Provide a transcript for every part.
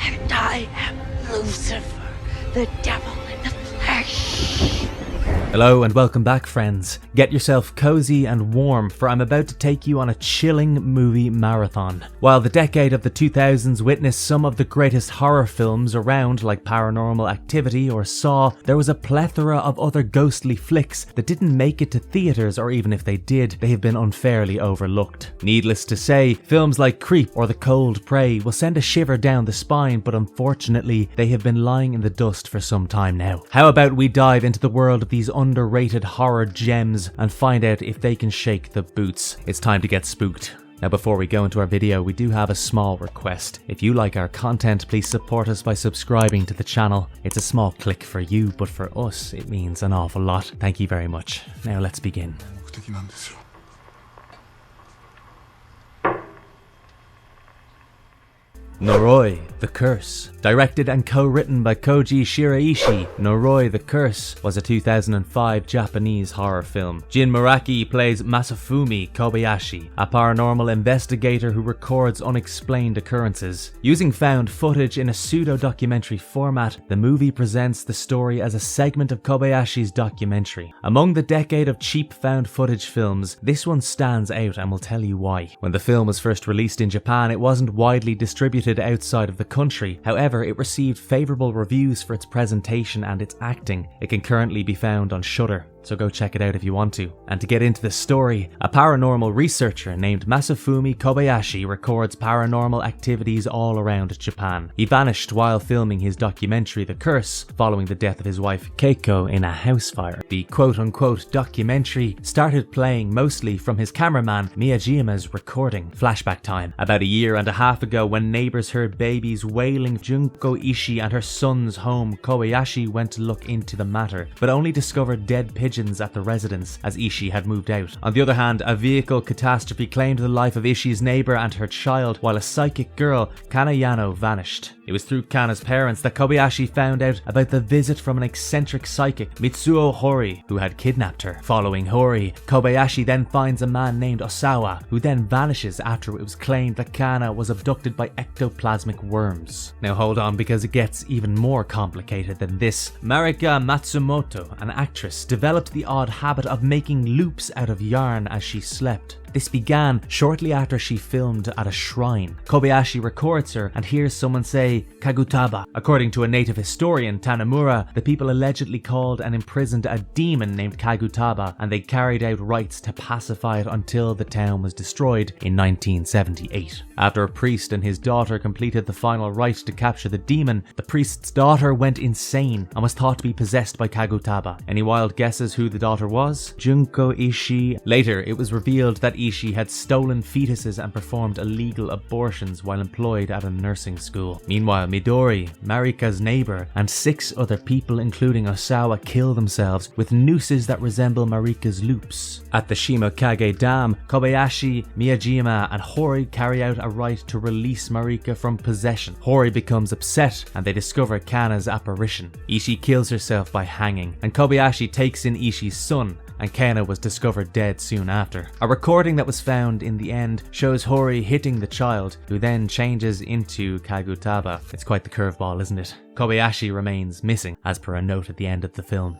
and I am Lucifer, the devil in the flesh. Hello and welcome back, friends. Get yourself cozy and warm, for I'm about to take you on a chilling movie marathon. While the decade of the 2000s witnessed some of the greatest horror films around, like Paranormal Activity or Saw, there was a plethora of other ghostly flicks that didn't make it to theaters, or even if they did, they have been unfairly overlooked. Needless to say, films like Creep or The Cold Prey will send a shiver down the spine, but unfortunately, they have been lying in the dust for some time now. How about we dive into the world of these underrated horror gems and find out if they can shake the boots. It's time to get spooked. Now, before we go into our video, we do have a small request. If you like our content, please support us by subscribing to the channel. It's a small click for you, but for us, it means an awful lot. Thank you very much. Now let's begin. Noroy The Curse. Directed and co-written by Koji Shiraishi, Noroy The Curse was a 2005 Japanese horror film. Jin Muraki plays Masafumi Kobayashi, a paranormal investigator who records unexplained occurrences. Using found footage in a pseudo-documentary format, the movie presents the story as a segment of Kobayashi's documentary. Among the decade of cheap found footage films, this one stands out and will tell you why. When the film was first released in Japan, it wasn't widely distributed outside of the country. However, it received favourable reviews for its presentation and its acting. It can currently be found on Shudder, so go check it out if you want to. And to get into the story, a paranormal researcher named Masafumi Kobayashi records paranormal activities all around Japan. He vanished while filming his documentary The Curse, following the death of his wife Keiko in a house fire. The quote-unquote documentary started playing mostly from his cameraman Miyajima's recording. Flashback time. About a year and a half ago, when neighbours heard babies wailing Junko Ishii and her son's home, Kobayashi went to look into the matter, but only discovered dead pigeons at the residence as Ishii had moved out. On the other hand, a vehicle catastrophe claimed the life of Ishii's neighbour and her child, while a psychic girl, Kana Yano, vanished. It was through Kana's parents that Kobayashi found out about the visit from an eccentric psychic, Mitsuo Hori, who had kidnapped her. Following Hori, Kobayashi then finds a man named Osawa, who then vanishes after it was claimed that Kana was abducted by ectoplasmic worms. Now hold on, because it gets even more complicated than this. Marika Matsumoto, an actress, developed the odd habit of making loops out of yarn as she slept. This began shortly after she filmed at a shrine. Kobayashi records her and hears someone say Kagutaba. According to a native historian, Tanamura, the people allegedly called and imprisoned a demon named Kagutaba, and they carried out rites to pacify it until the town was destroyed in 1978. After a priest and his daughter completed the final rite to capture the demon, the priest's daughter went insane and was thought to be possessed by Kagutaba. Any wild guesses who the daughter was? Junko Ishii. Later, it was revealed that Ishii had stolen fetuses and performed illegal abortions while employed at a nursing school. Meanwhile, Midori, Marika's neighbour, and 6 other people including Osawa kill themselves with nooses that resemble Marika's loops. At the Shimokage Dam, Kobayashi, Miyajima and Hori carry out a rite to release Marika from possession. Hori becomes upset and they discover Kana's apparition. Ishii kills herself by hanging, and Kobayashi takes in Ishii's son, and Kana was discovered dead soon after. A recording that was found in the end shows Hori hitting the child, who then changes into Kagutaba. It's quite the curveball, isn't it? Kobayashi remains missing, as per a note at the end of the film.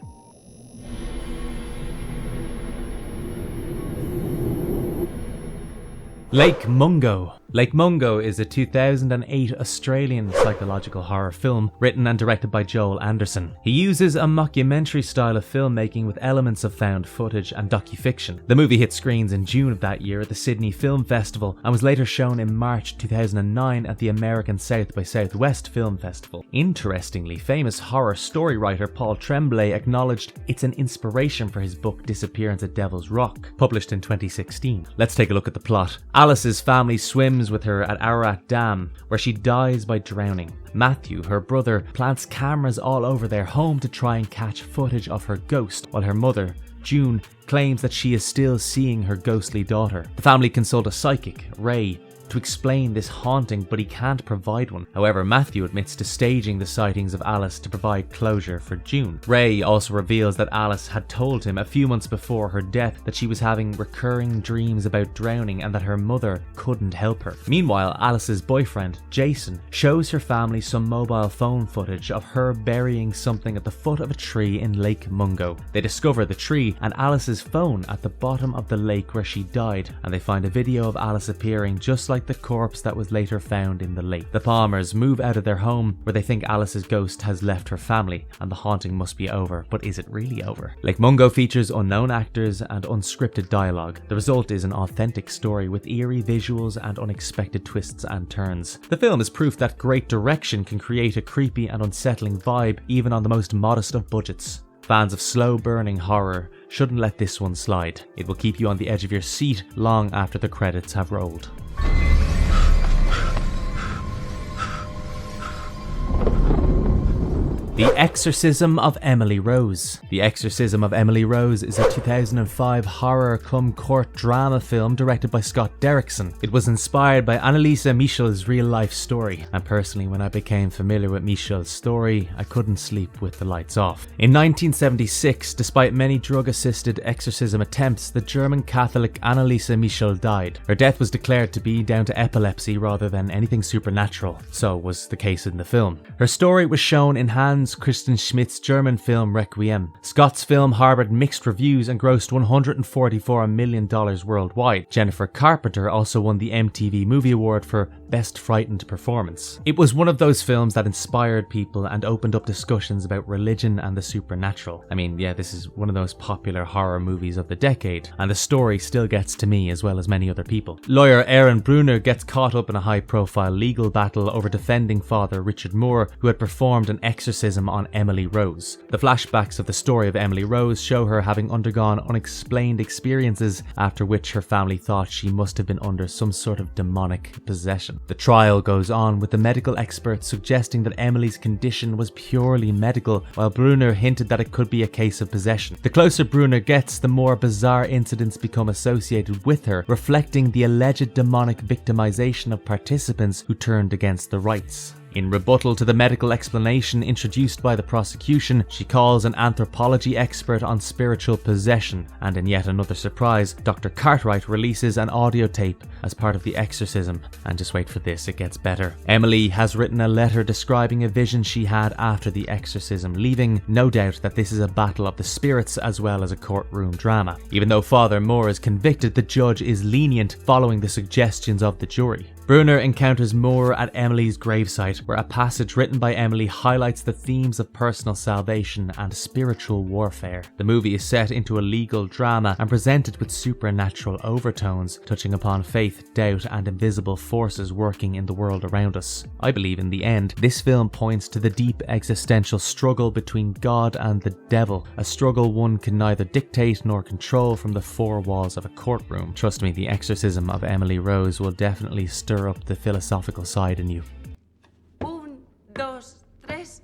Lake Mungo. Lake Mungo is a 2008 Australian psychological horror film written and directed by Joel Anderson. He uses a mockumentary style of filmmaking with elements of found footage and docufiction. The movie hit screens in June of that year at the Sydney Film Festival and was later shown in March 2009 at the American South by Southwest Film Festival. Interestingly, famous horror story writer Paul Tremblay acknowledged it's an inspiration for his book Disappearance at Devil's Rock, published in 2016. Let's take a look at the plot. Alice's family swims with her at Ararat Dam, where she dies by drowning. Matthew, her brother, plants cameras all over their home to try and catch footage of her ghost, while her mother, June, claims that she is still seeing her ghostly daughter. The family consult a psychic, Ray, to explain this haunting, but he can't provide one. However, Matthew admits to staging the sightings of Alice to provide closure for June. Ray also reveals that Alice had told him a few months before her death that she was having recurring dreams about drowning and that her mother couldn't help her. Meanwhile, Alice's boyfriend, Jason, shows her family some mobile phone footage of her burying something at the foot of a tree in Lake Mungo. They discover the tree and Alice's phone at the bottom of the lake where she died, and they find a video of Alice appearing just like the corpse that was later found in the lake. The Palmers move out of their home where they think Alice's ghost has left her family and the haunting must be over, but is it really over? Lake Mungo features unknown actors and unscripted dialogue. The result is an authentic story with eerie visuals and unexpected twists and turns. The film is proof that great direction can create a creepy and unsettling vibe even on the most modest of budgets. Fans of slow-burning horror shouldn't let this one slide. It will keep you on the edge of your seat long after the credits have rolled. The Exorcism of Emily Rose. The Exorcism of Emily Rose is a 2005 horror-cum-court drama film directed by Scott Derrickson. It was inspired by Annalisa Michel's real-life story, and personally when I became familiar with Michel's story, I couldn't sleep with the lights off. In 1976, despite many drug-assisted exorcism attempts, the German Catholic Annalisa Michel died. Her death was declared to be down to epilepsy rather than anything supernatural. So was the case in the film. Her story was shown in Hans Christian Schmidt's German film Requiem. Scott's film harbored mixed reviews and grossed $144 million worldwide. Jennifer Carpenter also won the MTV Movie Award for Best Frightened Performance. It was one of those films that inspired people and opened up discussions about religion and the supernatural. I mean, yeah, this is one of those popular horror movies of the decade, and the story still gets to me as well as many other people. Lawyer Aaron Bruner gets caught up in a high-profile legal battle over defending Father Richard Moore, who had performed an exorcism on Emily Rose. The flashbacks of the story of Emily Rose show her having undergone unexplained experiences, after which her family thought she must have been under some sort of demonic possession. The trial goes on with the medical experts suggesting that Emily's condition was purely medical, while Bruner hinted that it could be a case of possession. The closer Bruner gets, the more bizarre incidents become associated with her, reflecting the alleged demonic victimization of participants who turned against the rites. In rebuttal to the medical explanation introduced by the prosecution, she calls an anthropology expert on spiritual possession, and in yet another surprise, Dr. Cartwright releases an audio tape as part of the exorcism. And just wait for this, it gets better. Emily has written a letter describing a vision she had after the exorcism, leaving no doubt that this is a battle of the spirits as well as a courtroom drama. Even though Father Moore is convicted, the judge is lenient, following the suggestions of the jury. Bruner encounters Moore at Emily's gravesite, where a passage written by Emily highlights the themes of personal salvation and spiritual warfare. The movie is set into a legal drama and presented with supernatural overtones, touching upon faith, doubt, and invisible forces working in the world around us. I believe in the end, this film points to the deep existential struggle between God and the devil, a struggle one can neither dictate nor control from the four walls of a courtroom. Trust me, the exorcism of Emily Rose will definitely stir up the philosophical side in you. Un, dos, tres.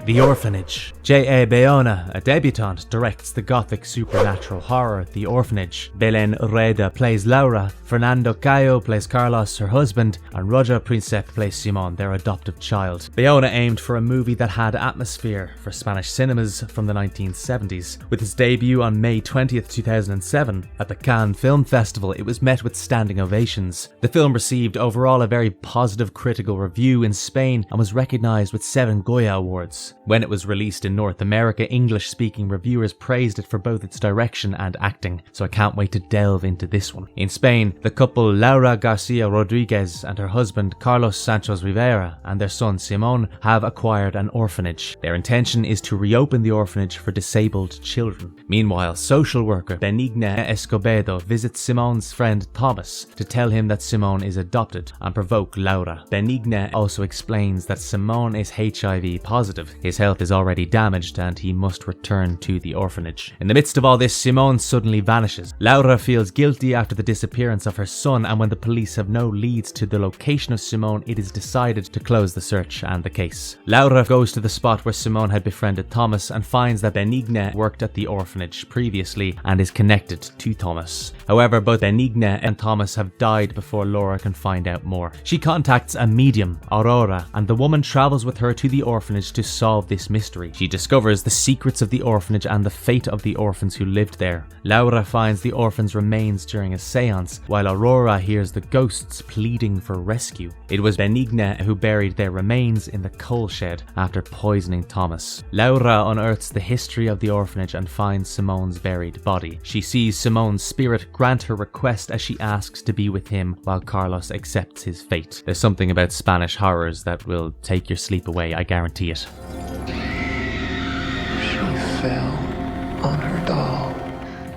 The Orphanage. J.A. Bayona, a debutante, directs the gothic supernatural horror The Orphanage. Belén Reda plays Laura, Fernando Cayo plays Carlos, her husband, and Roger Princep plays Simon, their adoptive child. Bayona aimed for a movie that had atmosphere for Spanish cinemas from the 1970s. With its debut on May 20th, 2007, at the Cannes Film Festival, it was met with standing ovations. The film received overall a very positive critical review in Spain and was recognised with 7 Goya Awards. When it was released in North America, English-speaking reviewers praised it for both its direction and acting, so I can't wait to delve into this one. In Spain, the couple Laura Garcia Rodriguez and her husband Carlos Sanchez Rivera and their son Simon have acquired an orphanage. Their intention is to reopen the orphanage for disabled children. Meanwhile, social worker Benigna Escobedo visits Simon's friend Thomas to tell him that Simon is adopted and provoke Laura. Benigna also explains that Simon is HIV positive. His health is already damaged and he must return to the orphanage. In the midst of all this, Simon suddenly vanishes. Laura feels guilty after the disappearance of her son, and when the police have no leads to the location of Simon, it is decided to close the search and the case. Laura goes to the spot where Simon had befriended Thomas and finds that Benigna worked at the orphanage previously and is connected to Thomas. However, both Benigna and Thomas have died before Laura can find out more. She contacts a medium, Aurora, and the woman travels with her to the orphanage to solve this mystery. She discovers the secrets of the orphanage and the fate of the orphans who lived there. Laura finds the orphans' remains during a seance, while Aurora hears the ghosts pleading for rescue. It was Benigna who buried their remains in the coal shed after poisoning Thomas. Laura unearths the history of the orphanage and finds Simone's buried body. She sees Simone's spirit grant her request as she asks to be with him while Carlos accepts his fate. There's something about Spanish horrors that will take your sleep away, I guarantee it. She fell on her doll.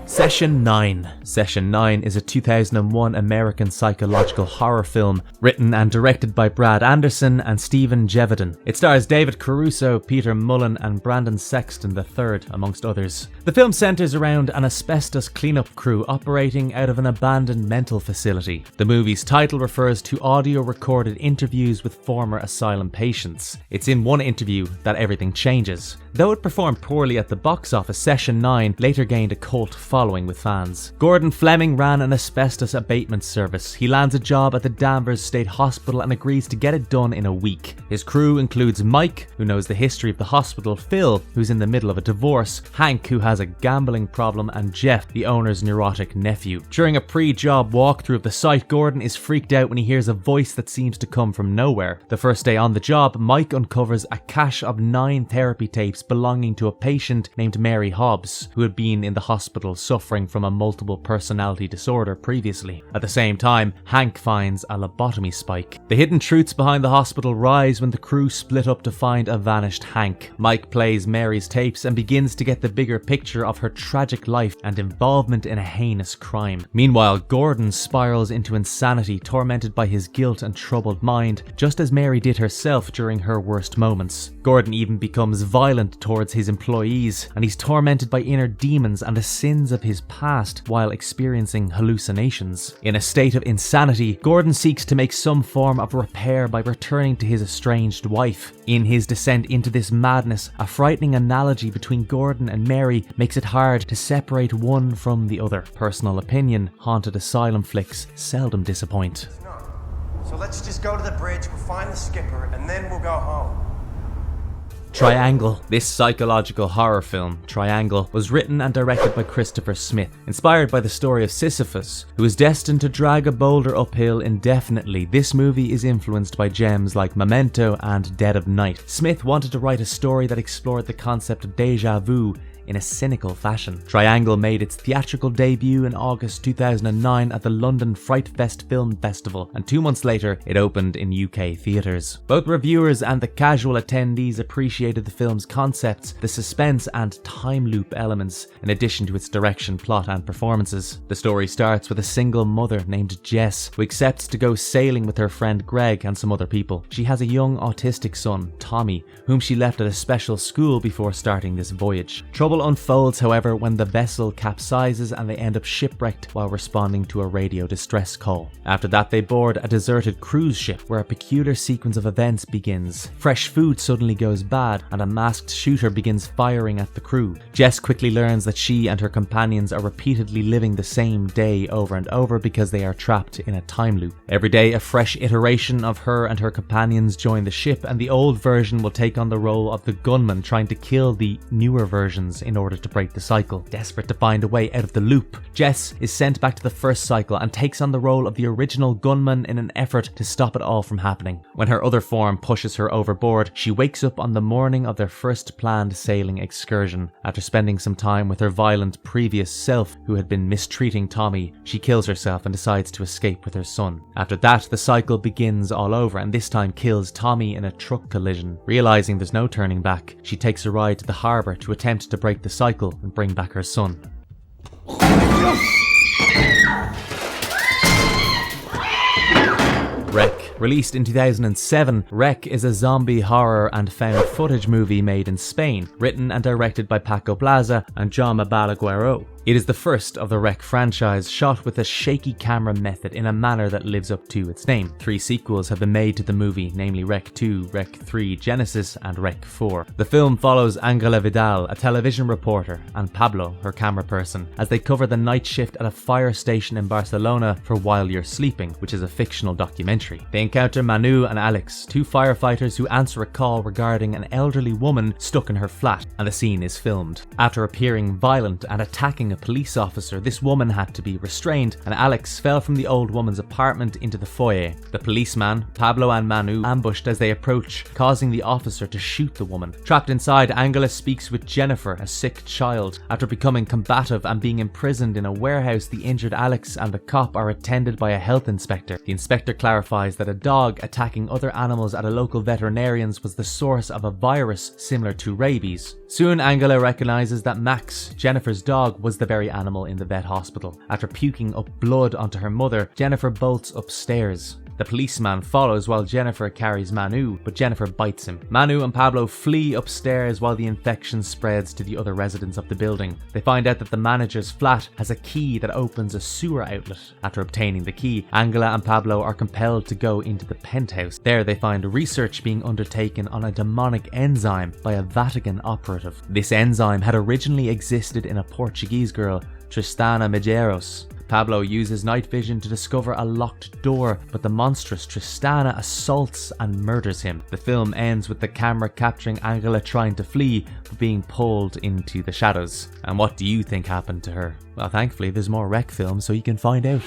Session 9. Session 9 is a 2001 American psychological horror film written and directed by Brad Anderson and Stephen Jevedon. It stars David Caruso, Peter Mullen and Brandon Sexton III, amongst others. The film centres around an asbestos cleanup crew operating out of an abandoned mental facility. The movie's title refers to audio recorded interviews with former asylum patients. It's in one interview that everything changes. Though it performed poorly at the box office, Session 9 later gained a cult following with fans. Gordon Fleming ran an asbestos abatement service. He lands a job at the Danvers State Hospital and agrees to get it done in a week. His crew includes Mike, who knows the history of the hospital, Phil, who's in the middle of a divorce, Hank, who has a gambling problem, and Jeff, the owner's neurotic nephew. During a pre-job walkthrough of the site, Gordon is freaked out when he hears a voice that seems to come from nowhere. The first day on the job, Mike uncovers a cache of 9 therapy tapes belonging to a patient named Mary Hobbs, who had been in the hospital suffering from a multiple personality disorder previously. At the same time, Hank finds a lobotomy spike. The hidden truths behind the hospital rise when the crew split up to find a vanished Hank. Mike plays Mary's tapes and begins to get the bigger picture of her tragic life and involvement in a heinous crime. Meanwhile, Gordon spirals into insanity, tormented by his guilt and troubled mind, just as Mary did herself during her worst moments. Gordon even becomes violent towards his employees, and he's tormented by inner demons and the sins of his past while experiencing hallucinations. In a state of insanity, Gordon seeks to make some form of repair by returning to his estranged wife. In his descent into this madness, a frightening analogy between Gordon and Mary makes it hard to separate one from the other. Personal opinion, haunted asylum flicks seldom disappoint. So let's just go to the bridge, we'll find the skipper, and then we'll go home. Triangle. This psychological horror film, Triangle, was written and directed by Christopher Smith. Inspired by the story of Sisyphus, who is destined to drag a boulder uphill indefinitely, this movie is influenced by gems like Memento and Dead of Night. Smith wanted to write a story that explored the concept of déjà vu in a cynical fashion. Triangle made its theatrical debut in August 2009 at the London Fright Fest Film Festival, and 2 months later it opened in UK theatres. Both reviewers and the casual attendees appreciated the film's concepts, the suspense and time loop elements, in addition to its direction, plot and performances. The story starts with a single mother named Jess, who accepts to go sailing with her friend Greg and some other people. She has a young autistic son, Tommy, whom she left at a special school before starting this voyage. Trouble unfolds, however, when the vessel capsizes and they end up shipwrecked while responding to a radio distress call. After that, they board a deserted cruise ship where a peculiar sequence of events begins. Fresh food suddenly goes bad and a masked shooter begins firing at the crew. Jess quickly learns that she and her companions are repeatedly living the same day over and over because they are trapped in a time loop. Every day, a fresh iteration of her and her companions join the ship, and the old version will take on the role of the gunman trying to kill the newer versions in order to break the cycle. Desperate to find a way out of the loop, Jess is sent back to the first cycle and takes on the role of the original gunman in an effort to stop it all from happening. When her other form pushes her overboard, she wakes up on the morning of their first planned sailing excursion. After spending some time with her violent previous self, who had been mistreating Tommy, she kills herself and decides to escape with her son. After that, the cycle begins all over, and this time kills Tommy in a truck collision. Realizing there's no turning back, she takes a ride to the harbour to attempt to break the cycle and bring back her son. REC. Released in 2007, REC is a zombie horror and found footage movie made in Spain, written and directed by Paco Plaza and Jaume Balagueró. It is the first of the REC franchise, shot with a shaky camera method in a manner that lives up to its name. 3 sequels have been made to the movie, namely REC 2, REC 3 Genesis and REC 4. The film follows Angela Vidal, a television reporter, and Pablo, her camera person, as they cover the night shift at a fire station in Barcelona for While You're Sleeping, which is a fictional documentary. They encounter Manu and Alex, 2 firefighters who answer a call regarding an elderly woman stuck in her flat, and the scene is filmed. After appearing violent and attacking a police officer, this woman had to be restrained, and Alex fell from the old woman's apartment into the foyer. The policeman, Pablo and Manu ambushed as they approach, causing the officer to shoot the woman. Trapped inside, Angela speaks with Jennifer, a sick child. After becoming combative and being imprisoned in a warehouse, the injured Alex and the cop are attended by a health inspector. The inspector clarifies that a dog attacking other animals at a local veterinarian's was the source of a virus similar to rabies. Soon Angela recognizes that Max, Jennifer's dog, was the very animal in the vet hospital. After puking up blood onto her mother, Jennifer bolts upstairs. The policeman follows while Jennifer carries Manu, but Jennifer bites him. Manu and Pablo flee upstairs while the infection spreads to the other residents of the building. They find out that the manager's flat has a key that opens a sewer outlet. After obtaining the key, Angela and Pablo are compelled to go into the penthouse. There they find research being undertaken on a demonic enzyme by a Vatican operative. This enzyme had originally existed in a Portuguese girl, Tristana Medeiros. Pablo uses night vision to discover a locked door, but the monstrous Tristana assaults and murders him. The film ends with the camera capturing Angela trying to flee, but being pulled into the shadows. And what do you think happened to her? Well, thankfully there's more REC films so you can find out.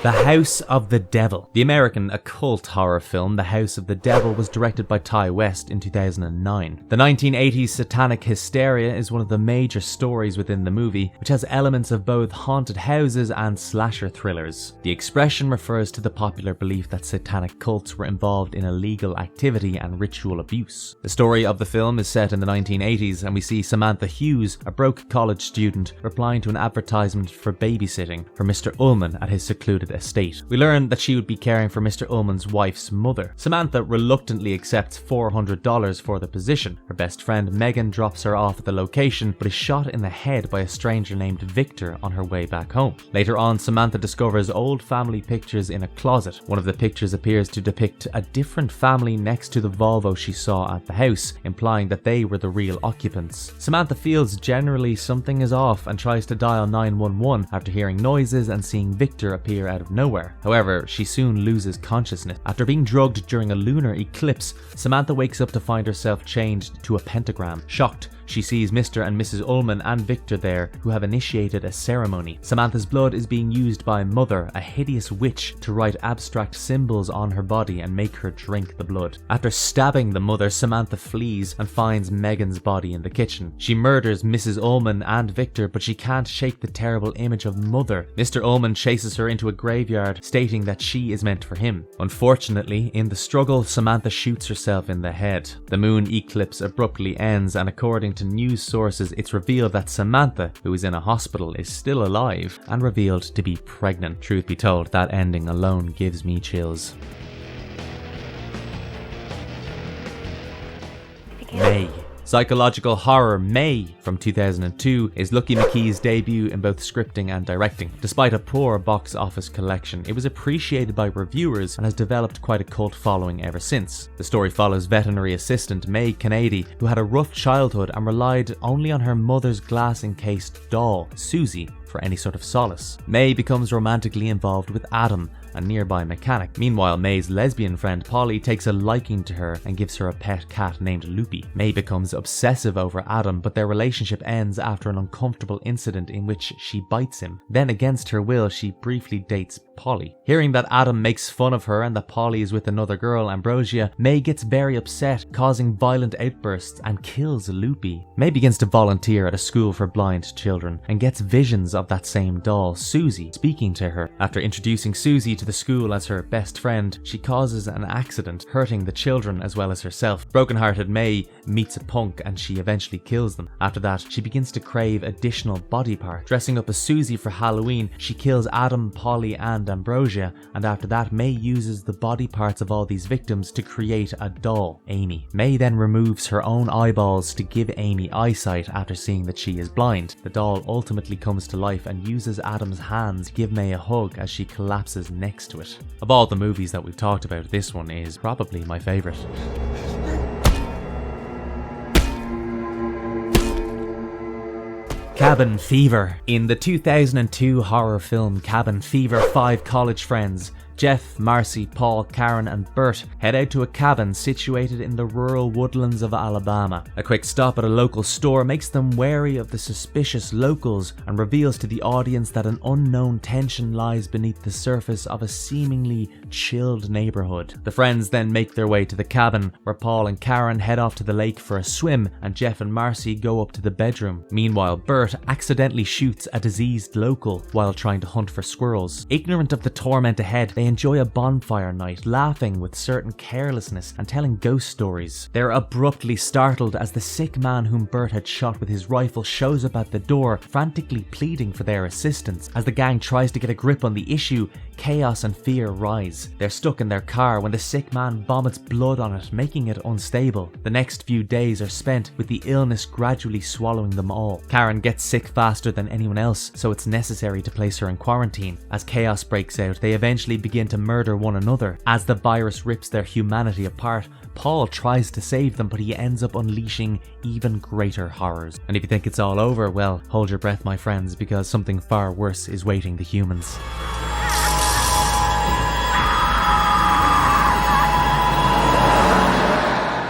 The House of the Devil. The American occult horror film The House of the Devil was directed by Ty West in 2009. The 1980s satanic hysteria is one of the major stories within the movie, which has elements of both haunted houses and slasher thrillers. The expression refers to the popular belief that satanic cults were involved in illegal activity and ritual abuse. The story of the film is set in the 1980s, and we see Samantha Hughes, a broke college student, replying to an advertisement for babysitting for Mr. Ullman at his secluded estate. We learn that she would be caring for Mr. Ullman's wife's mother. Samantha reluctantly accepts $400 for the position. Her best friend Megan drops her off at the location, but is shot in the head by a stranger named Victor on her way back home. Later on, Samantha discovers old family pictures in a closet. One of the pictures appears to depict a different family next to the Volvo she saw at the house, implying that they were the real occupants. Samantha feels generally something is off and tries to dial 911 after hearing noises and seeing Victor appear out of nowhere. However, she soon loses consciousness. After being drugged during a lunar eclipse, Samantha wakes up to find herself changed to a pentagram. Shocked, she sees Mr. and Mrs. Ullman and Victor there, who have initiated a ceremony. Samantha's blood is being used by Mother, a hideous witch, to write abstract symbols on her body and make her drink the blood. After stabbing the mother, Samantha flees and finds Megan's body in the kitchen. She murders Mrs. Ullman and Victor, but she can't shake the terrible image of Mother. Mr. Ullman chases her into a graveyard, stating that she is meant for him. Unfortunately, in the struggle, Samantha shoots herself in the head. The moon eclipse abruptly ends, and according to news sources, it's revealed that Samantha, who is in a hospital, is still alive and revealed to be pregnant. Truth be told, that ending alone gives me chills. May. Psychological horror May from 2002 is Lucky McKee's debut in both scripting and directing. Despite a poor box office collection, it was appreciated by reviewers and has developed quite a cult following ever since. The story follows veterinary assistant May Kennedy, who had a rough childhood and relied only on her mother's glass-encased doll, Susie, for any sort of solace. May becomes romantically involved with Adam, a nearby mechanic. Meanwhile, May's lesbian friend Polly takes a liking to her and gives her a pet cat named Loopy. May becomes obsessive over Adam, but their relationship ends after an uncomfortable incident in which she bites him. Then, against her will, she briefly dates Polly. Hearing that Adam makes fun of her and that Polly is with another girl, Ambrosia, May gets very upset, causing violent outbursts and kills Loopy. May begins to volunteer at a school for blind children and gets visions of that same doll, Susie, speaking to her. After introducing Susie to the school as her best friend, she causes an accident, hurting the children as well as herself. Brokenhearted May meets a punk and she eventually kills them. After that, she begins to crave additional body parts. Dressing up as Susie for Halloween, she kills Adam, Polly and Ambrosia, and after that May uses the body parts of all these victims to create a doll, Amy. May then removes her own eyeballs to give Amy eyesight after seeing that she is blind. The doll ultimately comes to life and uses Adam's hands to give May a hug as she collapses next to it. Of all the movies that we've talked about, this one is probably my favourite. Cabin Fever. In the 2002 horror film Cabin Fever, 5 college friends, Jeff, Marcy, Paul, Karen and Bert, head out to a cabin situated in the rural woodlands of Alabama. A quick stop at a local store makes them wary of the suspicious locals and reveals to the audience that an unknown tension lies beneath the surface of a seemingly chilled neighborhood. The friends then make their way to the cabin, where Paul and Karen head off to the lake for a swim and Jeff and Marcy go up to the bedroom. Meanwhile, Bert accidentally shoots a diseased local while trying to hunt for squirrels. Ignorant of the torment ahead, they enjoy a bonfire night, laughing with certain carelessness and telling ghost stories. They're abruptly startled as the sick man whom Bert had shot with his rifle shows up at the door, frantically pleading for their assistance. As the gang tries to get a grip on the issue, chaos and fear rise. They're stuck in their car when the sick man vomits blood on it, making it unstable. The next few days are spent with the illness gradually swallowing them all. Karen gets sick faster than anyone else, so it's necessary to place her in quarantine. As chaos breaks out, they eventually begin to murder one another. As the virus rips their humanity apart, Paul tries to save them, but he ends up unleashing even greater horrors. And if you think it's all over, well, hold your breath, my friends, because something far worse is waiting the humans.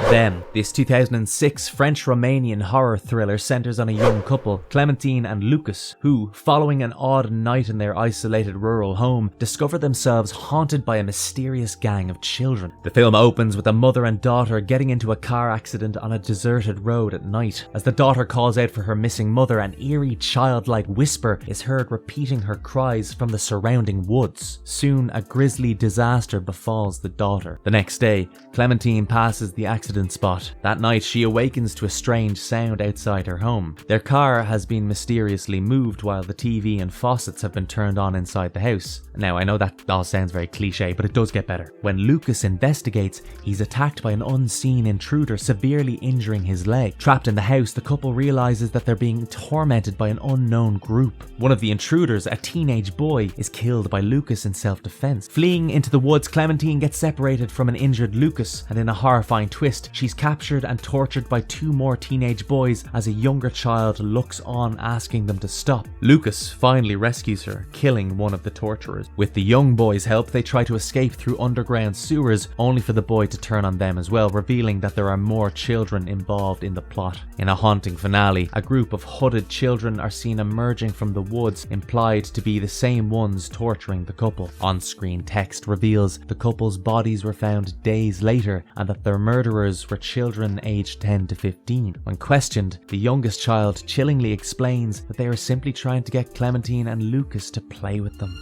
Them. This 2006 French-Romanian horror thriller centers on a young couple, Clementine and Lucas, who, following an odd night in their isolated rural home, discover themselves haunted by a mysterious gang of children. The film opens with a mother and daughter getting into a car accident on a deserted road at night. As the daughter calls out for her missing mother, an eerie childlike whisper is heard repeating her cries from the surrounding woods. Soon, a grisly disaster befalls the daughter. The next day, Clementine passes the accident spot. That night, she awakens to a strange sound outside her home. Their car has been mysteriously moved while the TV and faucets have been turned on inside the house. Now, I know that all sounds very cliche, but it does get better. When Lucas investigates, he's attacked by an unseen intruder, severely injuring his leg. Trapped in the house, the couple realizes that they're being tormented by an unknown group. One of the intruders, a teenage boy, is killed by Lucas in self-defense. Fleeing into the woods, Clementine gets separated from an injured Lucas, and in a horrifying twist, she's captured and tortured by 2 more teenage boys as a younger child looks on, asking them to stop. Lucas finally rescues her, killing one of the torturers. With the young boy's help, they try to escape through underground sewers, only for the boy to turn on them as well, revealing that there are more children involved in the plot. In a haunting finale, a group of hooded children are seen emerging from the woods, implied to be the same ones torturing the couple. On-screen text reveals the couple's bodies were found days later and that their murderers were children aged 10 to 15. When questioned, the youngest child chillingly explains that they are simply trying to get Clementine and Lucas to play with them.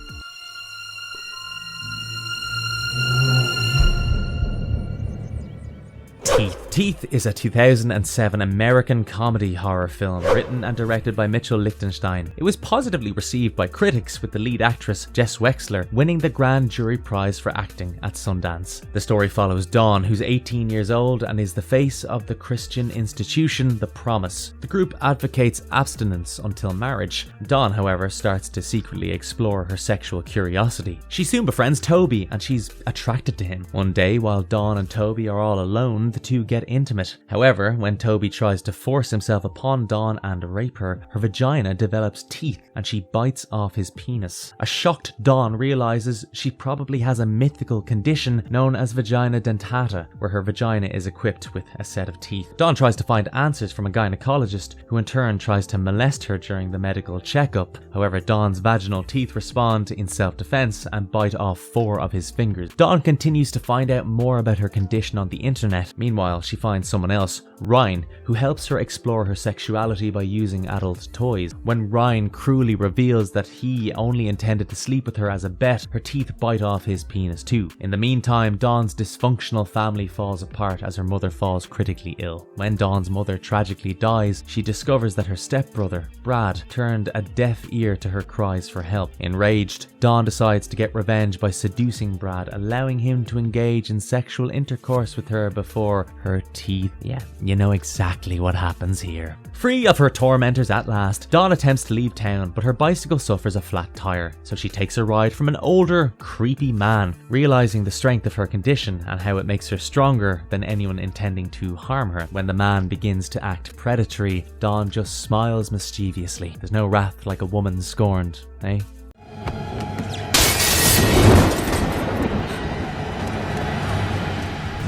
Teeth is a 2007 American comedy horror film written and directed by Mitchell Lichtenstein. It was positively received by critics, with the lead actress, Jess Wexler, winning the Grand Jury Prize for acting at Sundance. The story follows Dawn, who's 18 years old and is the face of the Christian institution The Promise. The group advocates abstinence until marriage. Dawn, however, starts to secretly explore her sexual curiosity. She soon befriends Toby and she's attracted to him. One day, while Dawn and Toby are all alone, the two get intimate. However, when Toby tries to force himself upon Dawn and rape her, her vagina develops teeth and she bites off his penis. A shocked Dawn realizes she probably has a mythical condition known as vagina dentata, where her vagina is equipped with a set of teeth. Dawn tries to find answers from a gynecologist, who in turn tries to molest her during the medical checkup. However, Dawn's vaginal teeth respond in self-defense and bite off 4 of his fingers. Dawn continues to find out more about her condition on the internet. Meanwhile, she finds someone else, Ryan, who helps her explore her sexuality by using adult toys. When Ryan cruelly reveals that he only intended to sleep with her as a bet, her teeth bite off his penis too. In the meantime, Dawn's dysfunctional family falls apart as her mother falls critically ill. When Dawn's mother tragically dies, she discovers that her stepbrother, Brad, turned a deaf ear to her cries for help. Enraged, Dawn decides to get revenge by seducing Brad, allowing him to engage in sexual intercourse with her before her teeth. Yeah, you know exactly what happens here. Free of her tormentors at last, Dawn attempts to leave town, but her bicycle suffers a flat tire, so she takes a ride from an older, creepy man. Realizing the strength of her condition and how it makes her stronger than anyone intending to harm her, when the man begins to act predatory, Dawn just smiles mischievously. There's no wrath like a woman scorned, eh?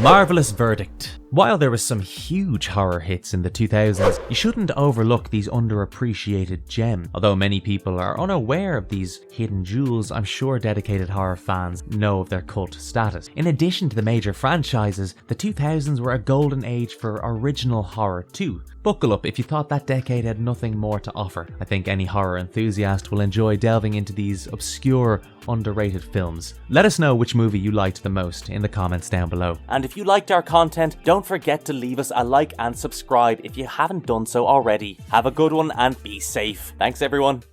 Marvelous verdict. While there was some huge horror hits in the 2000s, you shouldn't overlook these underappreciated gems. Although many people are unaware of these hidden jewels, I'm sure dedicated horror fans know of their cult status. In addition to the major franchises, the 2000s were a golden age for original horror too. Buckle up if you thought that decade had nothing more to offer. I think any horror enthusiast will enjoy delving into these obscure, underrated films. Let us know which movie you liked the most in the comments down below. And if you liked our content, don't forget to leave us a like and subscribe if you haven't done so already. Have a good one and be safe. Thanks everyone.